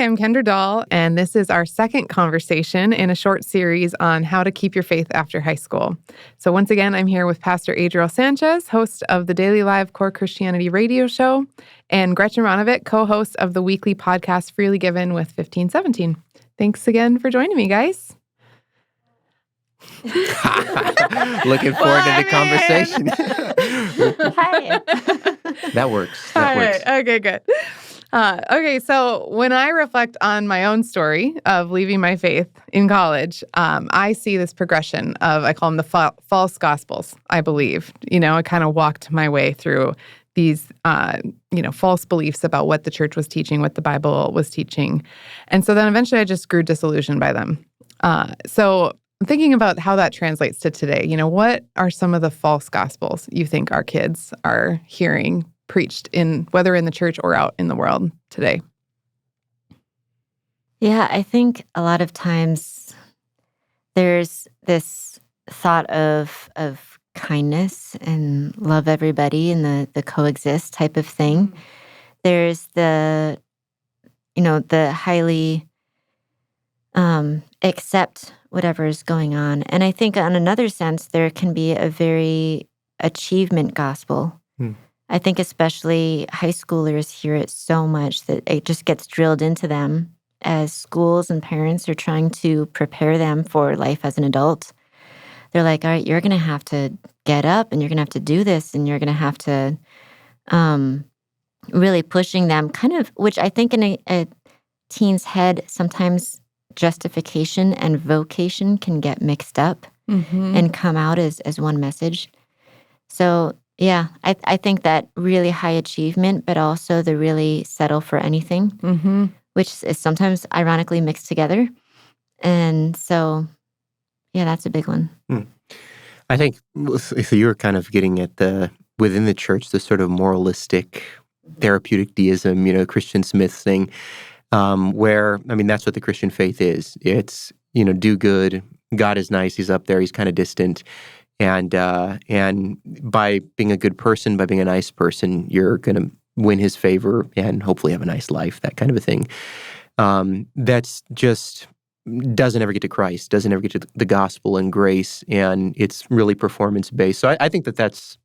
Hi, I'm Kendra Dahl, and this is our second conversation in a short series on how to keep your faith after high school. So once again, I'm here with Pastor Adriel Sanchez, host of the Daily Live Core Christianity radio show, and Gretchen Ronovic, co-host of the weekly podcast Freely Given with 1517. Thanks again for joining me, guys. Looking forward to the conversation. Hi. That works. All right. Okay, good. Okay, so when I reflect on my own story of leaving my faith in college, I see this progression of, I call them the false gospels, I believe. I kind of walked my way through these, false beliefs about what the church was teaching, what the Bible was teaching. And so then eventually I just grew disillusioned by them. So thinking about how that translates to today, what are some of the false gospels you think our kids are hearing preached whether in the church or out in the world today? Yeah, I think a lot of times there's this thought of kindness and love everybody and the coexist type of thing. There's the highly accept whatever is going on. And I think on another sense, there can be a very achievement gospel. I think especially high schoolers hear it so much that it just gets drilled into them as schools and parents are trying to prepare them for life as an adult. They're like, all right, you're going to have to get up and you're going to have to do this and you're going to have to really pushing them kind of, which I think in a teen's head, sometimes justification and vocation can get mixed up and come out as one message. So yeah, I think that really high achievement, but also the really settle for anything, which is sometimes ironically mixed together. And so, yeah, that's a big one. I think so you were kind of getting at within the church, the sort of moralistic, therapeutic deism, Christian Smith thing, where, that's what the Christian faith is. It's, do good. God is nice. He's up there. He's kind of distant. And by being a good person, by being a nice person, you're going to win his favor and hopefully have a nice life, that kind of a thing. That's just doesn't ever get to Christ, doesn't ever get to the gospel and grace, and it's really performance-based. So I think that's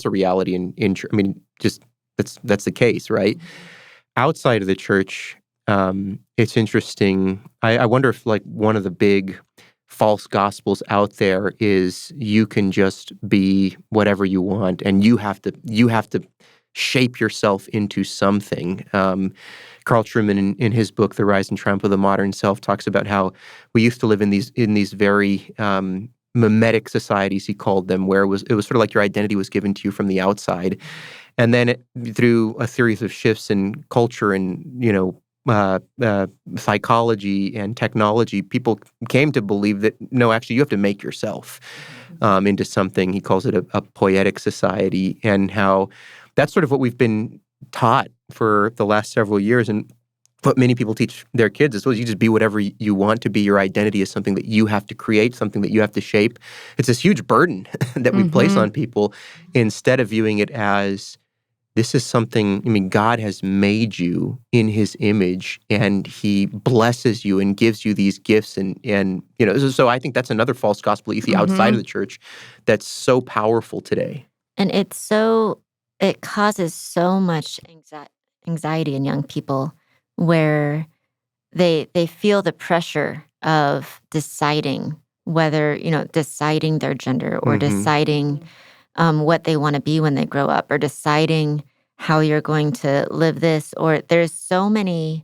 a reality in just that's the case, right? Outside of the church, it's interesting. I wonder if one of the big false gospels out there is you can just be whatever you want, and you have to shape yourself into something. Carl Trueman, in his book, The Rise and Triumph of the Modern Self, talks about how we used to live in these very mimetic societies, he called them, where it was sort of like your identity was given to you from the outside, and then through a series of shifts in culture and psychology and technology, people came to believe that, no, actually, you have to make yourself into something. He calls it a poetic society, and how that's sort of what we've been taught for the last several years. And what many people teach their kids is, well, you just be whatever you want to be. Your identity is something that you have to create, something that you have to shape. It's this huge burden that we place on people instead of viewing it as, this is something, God has made you in his image, and he blesses you and gives you these gifts. And so I think that's another false gospel you see outside of the church that's so powerful today. And it causes so much anxiety in young people, where they feel the pressure of deciding whether, deciding their gender or deciding what they want to be when they grow up, or deciding how you're going to live this. Or there's so many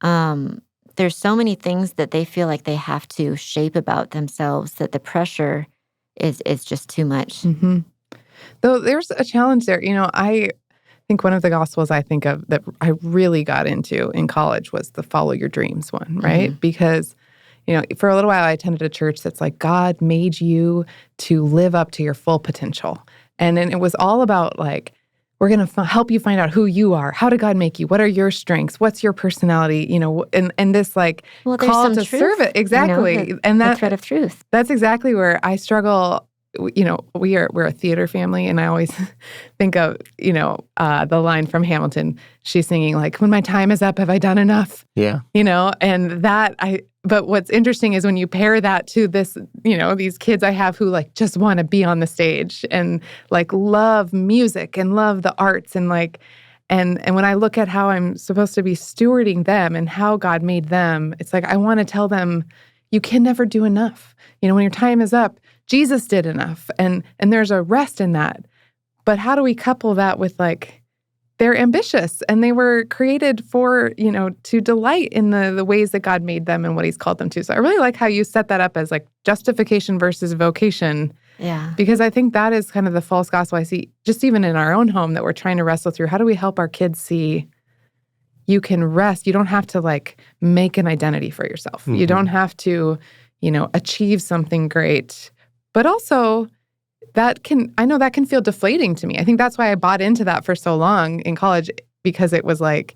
things that they feel like they have to shape about themselves, that the pressure is just too much. Though there's a challenge there. I think one of the gospels I think of that I really got into in college was the follow your dreams one, right? Because for a little while I attended a church that's like, God made you to live up to your full potential. And then it was all about we're going to help you find out who you are. How did God make you? What are your strengths? What's your personality? And this call to serve it. Exactly. And that thread of truth. That's exactly where I struggle we're a theater family, and I always think of, the line from Hamilton. She's singing like, "When my time is up, have I done enough?" Yeah. But what's interesting is when you pair that to this, these kids I have who like just want to be on the stage and like love music and love the arts and like, and when I look at how I'm supposed to be stewarding them and how God made them, it's like I want to tell them, you can never do enough. When your time is up, Jesus did enough, and there's a rest in that. But how do we couple that with like, they're ambitious and they were created for, to delight in the ways that God made them and what He's called them to. So I really like how you set that up as like justification versus vocation. Yeah. Because I think that is kind of the false gospel I see just even in our own home that we're trying to wrestle through. How do we help our kids see you can rest? You don't have to like make an identity for yourself. Mm-hmm. You don't have to, achieve something great. But also I know that can feel deflating to me. I think that's why I bought into that for so long in college, because it was like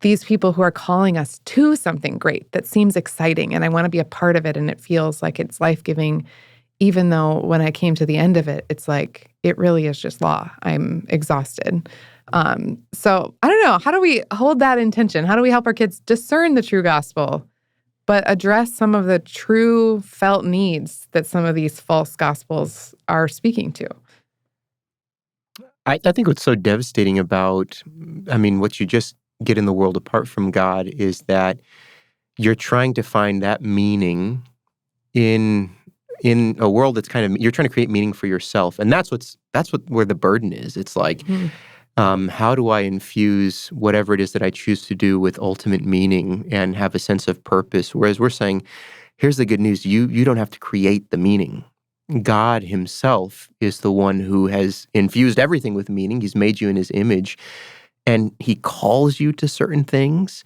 these people who are calling us to something great that seems exciting and I want to be a part of it and it feels like it's life-giving, even though when I came to the end of it, it's like, it really is just law. I'm exhausted. So I don't know. How do we hold that intention? How do we help our kids discern the true gospel, but address some of the true felt needs that some of these false gospels are speaking to? I think what's so devastating about, what you just get in the world apart from God is that you're trying to find that meaning in a world that's you're trying to create meaning for yourself. And where the burden is. It's like, how do I infuse whatever it is that I choose to do with ultimate meaning and have a sense of purpose? Whereas we're saying, here's the good news. You don't have to create the meaning. God Himself is the one who has infused everything with meaning. He's made you in His image, and He calls you to certain things.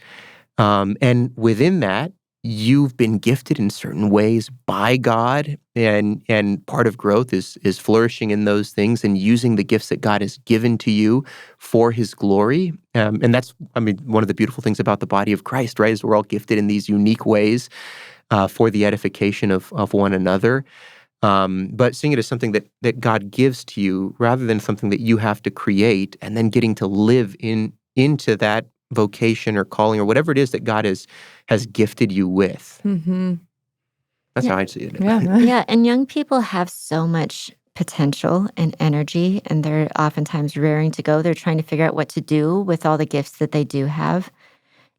And within that, you've been gifted in certain ways by God, and part of growth is flourishing in those things and using the gifts that God has given to you for His glory. And that's, one of the beautiful things about the body of Christ, right, is we're all gifted in these unique ways for the edification of one another. But seeing it as something that God gives to you rather than something that you have to create, and then getting to live into that vocation or calling or whatever it is that God has gifted you with. Mm-hmm. That's how I see it. Yeah. Yeah, and young people have so much potential and energy, and they're oftentimes raring to go. They're trying to figure out what to do with all the gifts that they do have.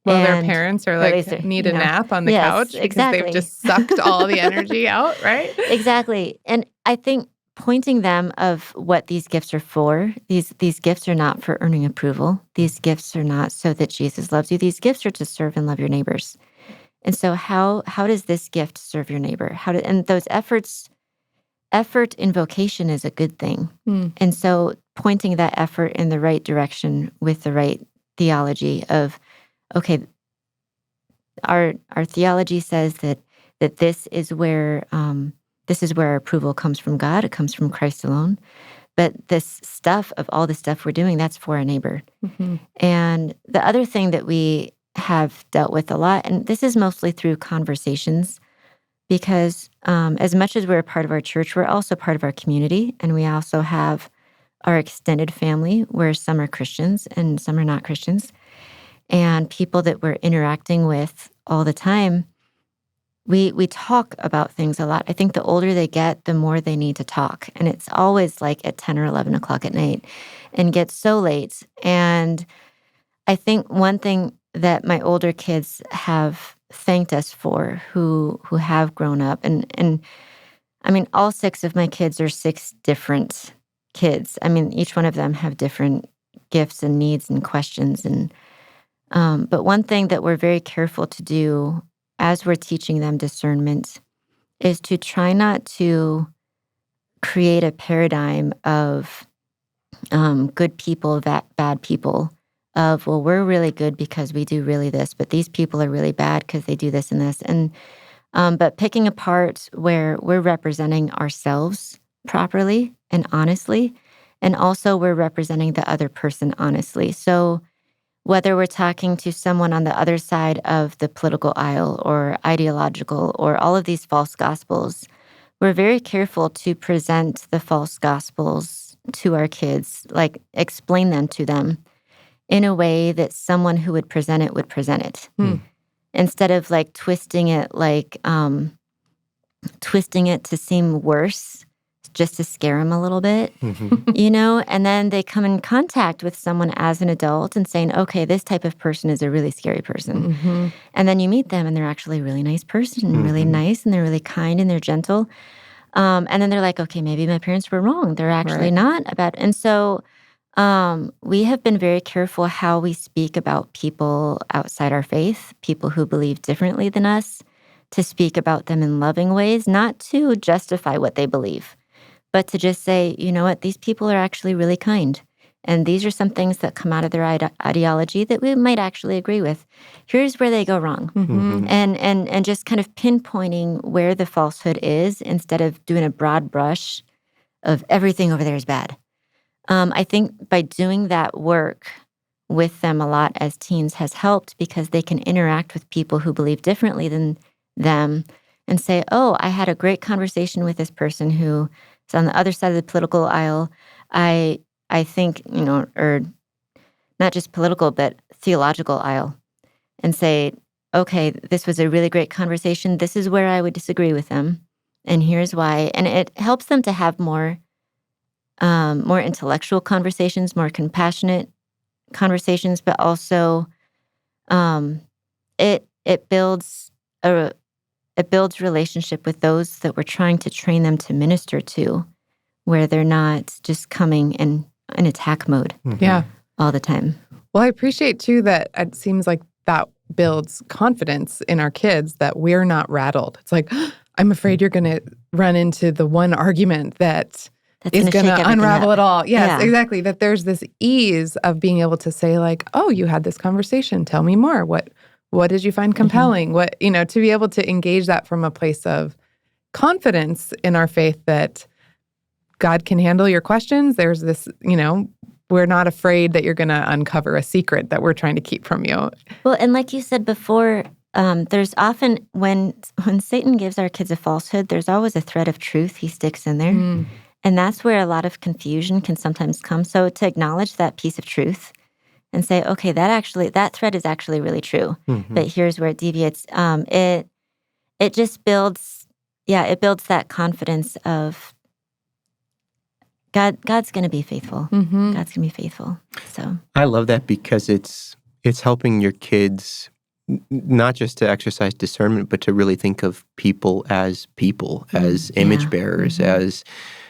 Well, their And parents are at like, least they're, need a nap on the yes, couch because exactly. they've just sucked all the energy out, right? Exactly. And I think pointing them of what these gifts are for, these gifts are not for earning approval. These gifts are not so that Jesus loves you. These gifts are to serve and love your neighbors. And so how does this gift serve your neighbor? And those effort in vocation is a good thing. And so pointing that effort in the right direction with the right theology of, okay, our theology says that this is where our approval comes from God. It comes from Christ alone. But all the stuff we're doing, that's for our neighbor. Mm-hmm. And the other thing that we have dealt with a lot, and this is mostly through conversations, because as much as we're a part of our church, we're also part of our community, and we also have our extended family where some are Christians and some are not Christians, and people that we're interacting with all the time. We talk about things a lot. I think the older they get, the more they need to talk. And it's always like at 10 or 11 o'clock at night and gets so late. And I think one thing that my older kids have thanked us for who have grown up, and all 6 of my kids are 6 different kids. Each one of them have different gifts and needs and questions. But one thing that we're very careful to do as we're teaching them discernment is to try not to create a paradigm of good people, bad people, of, well, we're really good because we do really this, but these people are really bad because they do this and this. And but picking apart where we're representing ourselves properly and honestly, and also we're representing the other person honestly. So whether we're talking to someone on the other side of the political aisle or ideological or all of these false gospels, we're very careful to present the false gospels to our kids, like explain them to them in a way that someone who would present it. Instead of like twisting it to seem worse, just to scare them a little bit, and then they come in contact with someone as an adult and saying, okay, this type of person is a really scary person. And then you meet them and they're actually a really nice person, and really nice, and they're really kind, and they're gentle. And then they're like, okay, maybe my parents were wrong. They're actually not about. And so we have been very careful how we speak about people outside our faith, people who believe differently than us, to speak about them in loving ways, not to justify what they believe, but to just say, you know what, these people are actually really kind. And these are some things that come out of their ideology that we might actually agree with. Here's where they go wrong. And just kind of pinpointing where the falsehood is instead of doing a broad brush of everything over there is bad. I think by doing that work with them a lot as teens has helped, because they can interact with people who believe differently than them and say, oh, I had a great conversation with this person who is on the other side of the political aisle. I think, or not just political, but theological aisle, and say, okay, this was a really great conversation. This is where I would disagree with them, and here's why. And it helps them to have more intellectual conversations, more compassionate conversations, but also it builds relationship with those that we're trying to train them to minister to, where they're not just coming in attack mode all the time. Well, I appreciate too that it seems like that builds confidence in our kids, that we're not rattled. It's like, I'm afraid you're going to run into the one argument that's going to unravel it all. Yes, exactly. That there's this ease of being able to say like, oh, you had this conversation. Tell me more. What did you find compelling? What, to be able to engage that from a place of confidence in our faith that God can handle your questions. There's this, we're not afraid that you're going to uncover a secret that we're trying to keep from you. Well, and like you said before, there's often, when Satan gives our kids a falsehood, there's always a thread of truth he sticks in there. And that's where a lot of confusion can sometimes come. So to acknowledge that piece of truth and say, okay, that thread is actually really true, but here's where it deviates. It just builds that confidence of God's going to be faithful. God's going to be faithful. So I love that, because it's helping your kids not just to exercise discernment, but to really think of people, as image bearers, as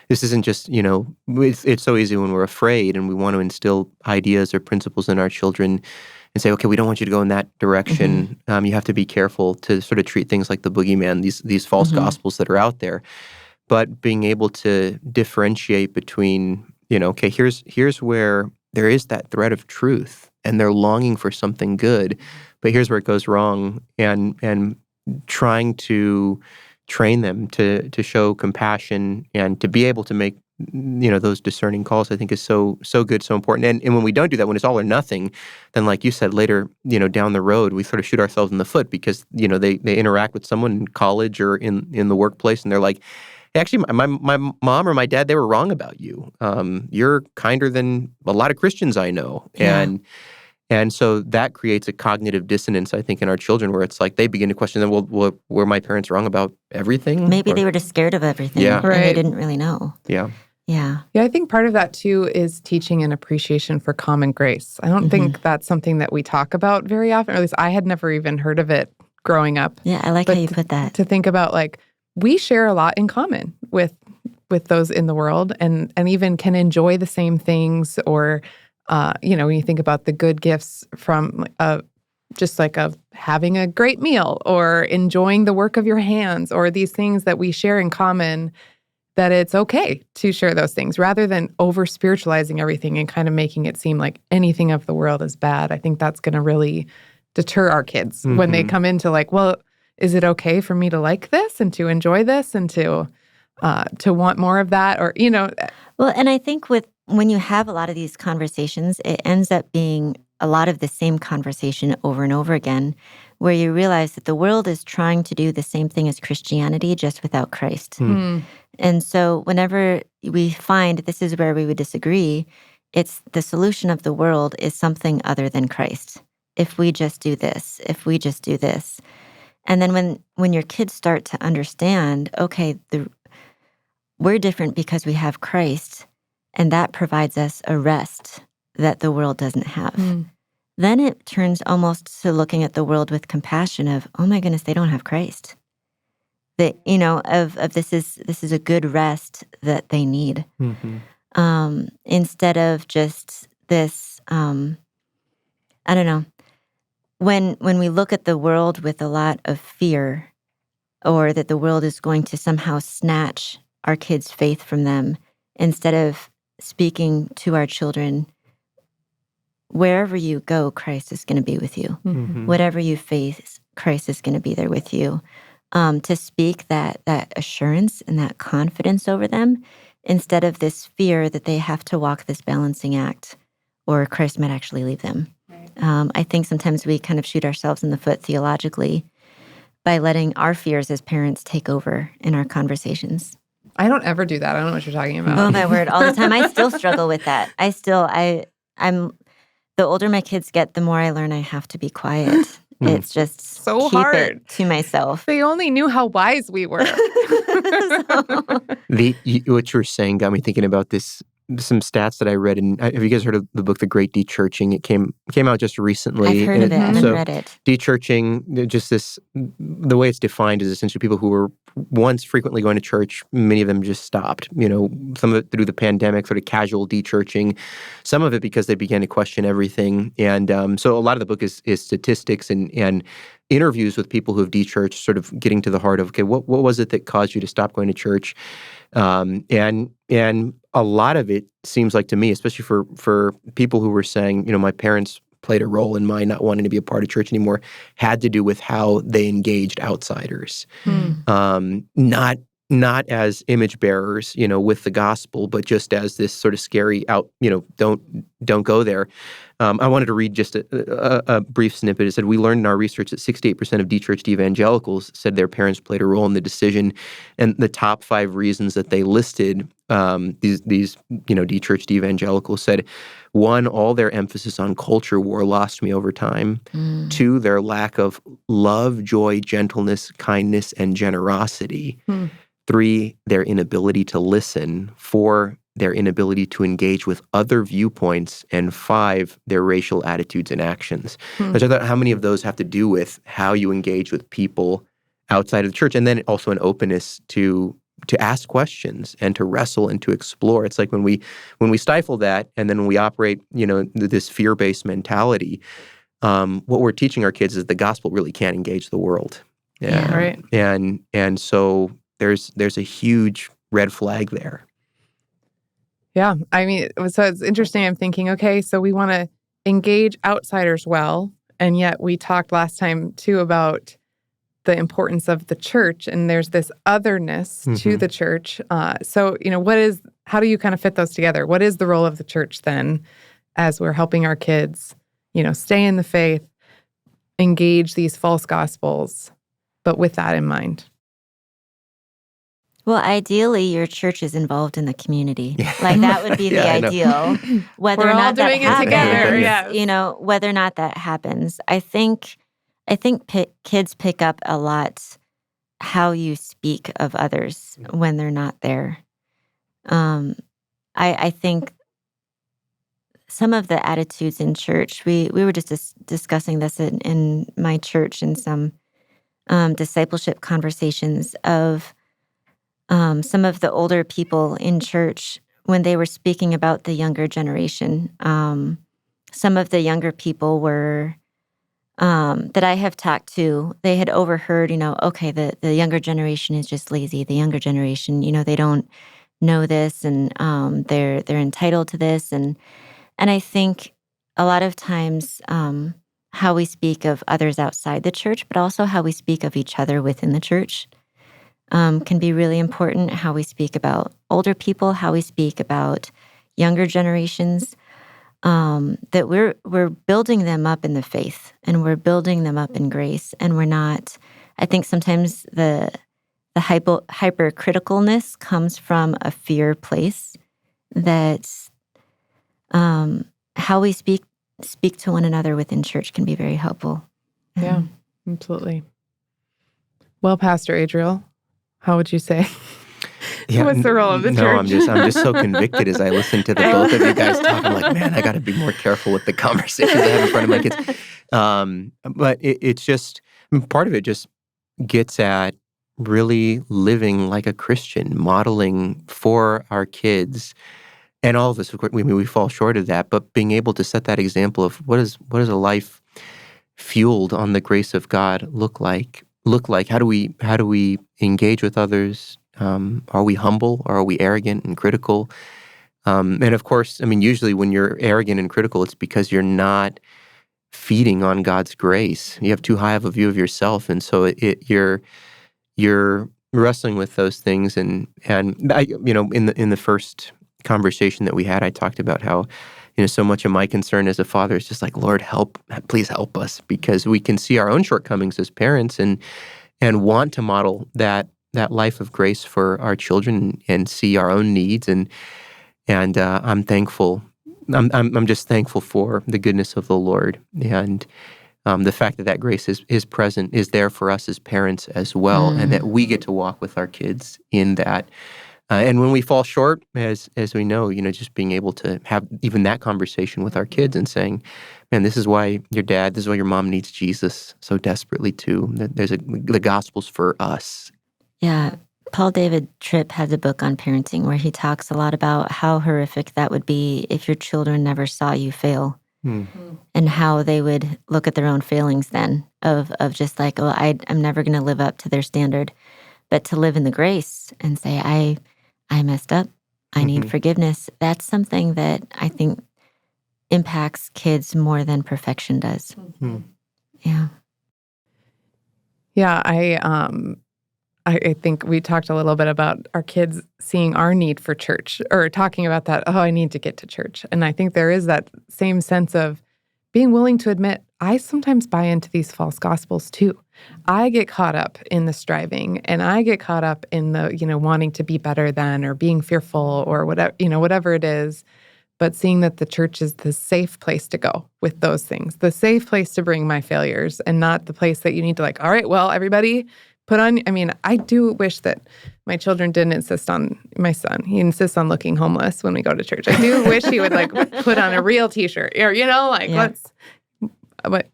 this isn't just, it's so easy when we're afraid and we want to instill ideas or principles in our children and say, okay, we don't want you to go in that direction. You have to be careful to sort of treat things like the boogeyman, these false gospels that are out there. But being able to differentiate between, okay, here's where there is that thread of truth and they're longing for something good, but here's where it goes wrong, and trying to train them to show compassion and to be able to make those discerning calls, I think is so good, so important. And when we don't do that, when it's all or nothing, then like you said, later, down the road, we sort of shoot ourselves in the foot, because, they interact with someone in college or in the workplace, and they're like, hey, actually, my mom or my dad, they were wrong about you. You're kinder than a lot of Christians I know. And so that creates a cognitive dissonance, I think, in our children, where it's like they begin to question, well, were my parents wrong about everything? Maybe they were just scared of everything, and they didn't really know. Yeah. I think part of that, too, is teaching an appreciation for common grace. I don't think that's something that we talk about very often, or at least I had never even heard of it growing up. Yeah, I like how you put that. To think about, like, we share a lot in common with those in the world, and even can enjoy the same things, or when you think about the good gifts from just like of having a great meal or enjoying the work of your hands, or these things that we share in common, that it's okay to share those things rather than over spiritualizing everything and kind of making it seem like anything of the world is bad. I think that's going to really deter our kids when they come into like, well, is it okay for me to like this and to enjoy this and to want more of that, or Well, and I think when you have a lot of these conversations, it ends up being a lot of the same conversation over and over again, where you realize that the world is trying to do the same thing as Christianity, just without Christ. And so whenever we find this is where we would disagree, it's the solution of the world is something other than Christ. If we just do this, if we just do this. And then when your kids start to understand, okay, we're different because we have Christ, and that provides us a rest that the world doesn't have. Then it turns almost to looking at the world with compassion of, oh my goodness, they don't have Christ. That, of this is a good rest that they need. Instead of just this, I don't know. When we look at the world with a lot of fear, or that the world is going to somehow snatch our kids' faith from them, instead of speaking to our children, wherever you go, Christ is going to be with you. Whatever you face, Christ is going to be there with you. To speak that assurance and that confidence over them, instead of this fear that they have to walk this balancing act, or Christ might actually leave them. I think sometimes we kind of shoot ourselves in the foot theologically by letting our fears as parents take over in our conversations. I don't ever do that. I don't know what you're talking about. Oh my word, all the time. I still struggle with that. I'm the older my kids get, the more I learn I have to be quiet. It's just so keep hard it to myself. They only knew how wise we were. What you were saying got me thinking about this. Some stats that I read, and have you guys heard of the book, The Great Dechurching? It came out just recently. I've heard of it. I haven't read it. Dechurching, just the way it's defined is essentially people who were once frequently going to church, many of them just stopped. Some of it through the pandemic, sort of casual dechurching. Some of it because they began to question everything. And so a lot of the book is statistics and interviews with people who have dechurched, sort of getting to the heart of, okay, what was it that caused you to stop going to church? And a lot of it seems like to me, especially for people who were saying, my parents played a role in my not wanting to be a part of church anymore, had to do with how they engaged outsiders. Not as image bearers, with the gospel, but just as this sort of scary out, don't go there. I wanted to read just a brief snippet. It said, we learned in our research that 68% of dechurched evangelicals said their parents played a role in the decision. And the top 5 reasons that they listed, these dechurched evangelicals said, 1, all their emphasis on culture war lost me over time. 2, their lack of love, joy, gentleness, kindness, and generosity. 3, their inability to listen. 4, their inability to engage with other viewpoints. And 5, their racial attitudes and actions. So I thought, how many of those have to do with how you engage with people outside of the church? And then also an openness to ask questions and to wrestle and to explore. It's like when we stifle that, and then when we operate, this fear-based mentality, what we're teaching our kids is the gospel really can't engage the world. Yeah, right. And so there's a huge red flag there. Yeah. I mean, so it's interesting. I'm thinking, okay, so we want to engage outsiders well, and yet we talked last time too about the importance of the church, and there's this otherness to the church. So, how do you kind of fit those together? What is the role of the church then, as we're helping our kids, stay in the faith, engage these false gospels, but with that in mind? Well, ideally, your church is involved in the community. Like that would be the ideal. Whether We're or all not that doing it happens, together, yes. Whether or not that happens, I think kids pick up a lot how you speak of others when they're not there. I think some of the attitudes in church, we were just discussing this in my church in some discipleship conversations of some of the older people in church when they were speaking about the younger generation. Some of the younger people were that I have talked to, they had overheard, okay, the younger generation is just lazy. The younger generation, they don't know this, and they're entitled to this, and I think a lot of times how we speak of others outside the church, but also how we speak of each other within the church, can be really important. How we speak about older people, how we speak about younger generations. that we're building them up in the faith, and we're building them up in grace, and we're not. I think sometimes the hypercriticalness comes from a fear place that how we speak to one another within church can be very helpful. Yeah, absolutely. Well, Pastor Adriel, how would you say? Yeah, what's the role of the church? I'm just so convicted as I listen to the both of you guys talk. I'm like, man, I got to be more careful with the conversations I have in front of my kids. But it's just, part of it just gets at really living like a Christian, modeling for our kids. And all of us, of course, we fall short of that, but being able to set that example of what is a life fueled on the grace of God look like? How do we engage with others? Are we humble, or are we arrogant and critical? And of course, usually when you're arrogant and critical, it's because you're not feeding on God's grace. You have too high of a view of yourself, and so you're wrestling with those things. And I, in the first conversation that we had, I talked about how, so much of my concern as a father is just like, Lord, please help us, because we can see our own shortcomings as parents and want to model that life of grace for our children and see our own needs. And I'm thankful. I'm just thankful for the goodness of the Lord, and the fact that grace is present, is there for us as parents as well, and that we get to walk with our kids in that. And when we fall short, as we know, just being able to have even that conversation with our kids and saying, man, this is why your mom needs Jesus so desperately too. There's the gospel's for us. Yeah. Paul David Tripp has a book on parenting where he talks a lot about how horrific that would be if your children never saw you fail, and how they would look at their own failings then of just like, oh, I'm never going to live up to their standard. But to live in the grace and say, I messed up, I need forgiveness, that's something that I think impacts kids more than perfection does. Yeah. Yeah, I think we talked a little bit about our kids seeing our need for church, or talking about that, I need to get to church. And I think there is that same sense of being willing to admit, I sometimes buy into these false gospels too. I get caught up in the striving, and I get caught up in the, wanting to be better than, or being fearful, or whatever it is. But seeing that the church is the safe place to go with those things, the safe place to bring my failures, and not the place that you need to all right, well, everybody put on, I do wish that my children didn't insist on, my son, he insists on looking homeless when we go to church. I do wish he would put on a real t-shirt, or, but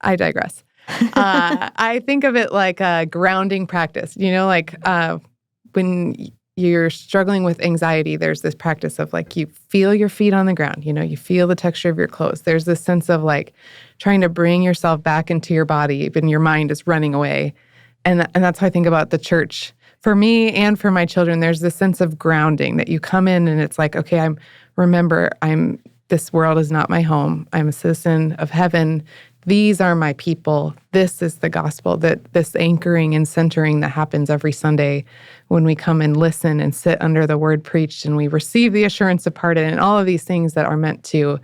I digress. I think of it like a grounding practice, when you're struggling with anxiety, there's this practice of you feel your feet on the ground, you feel the texture of your clothes. There's this sense of trying to bring yourself back into your body when your mind is running away. And that's how I think about the church. For me and for my children, there's this sense of grounding that you come in and it's okay, this world is not my home. I'm a citizen of heaven. These are my people. This is the gospel, that this anchoring and centering that happens every Sunday when we come and listen and sit under the word preached, and we receive the assurance of pardon, and all of these things that are meant to,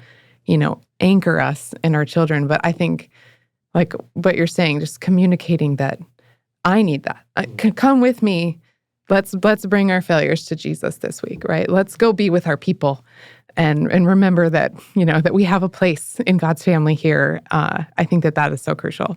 anchor us and our children. But I think, what you're saying, just communicating that I need that. Come with me. Let's bring our failures to Jesus this week, right? Let's go be with our people, and remember that that we have a place in God's family here. I think that is so crucial.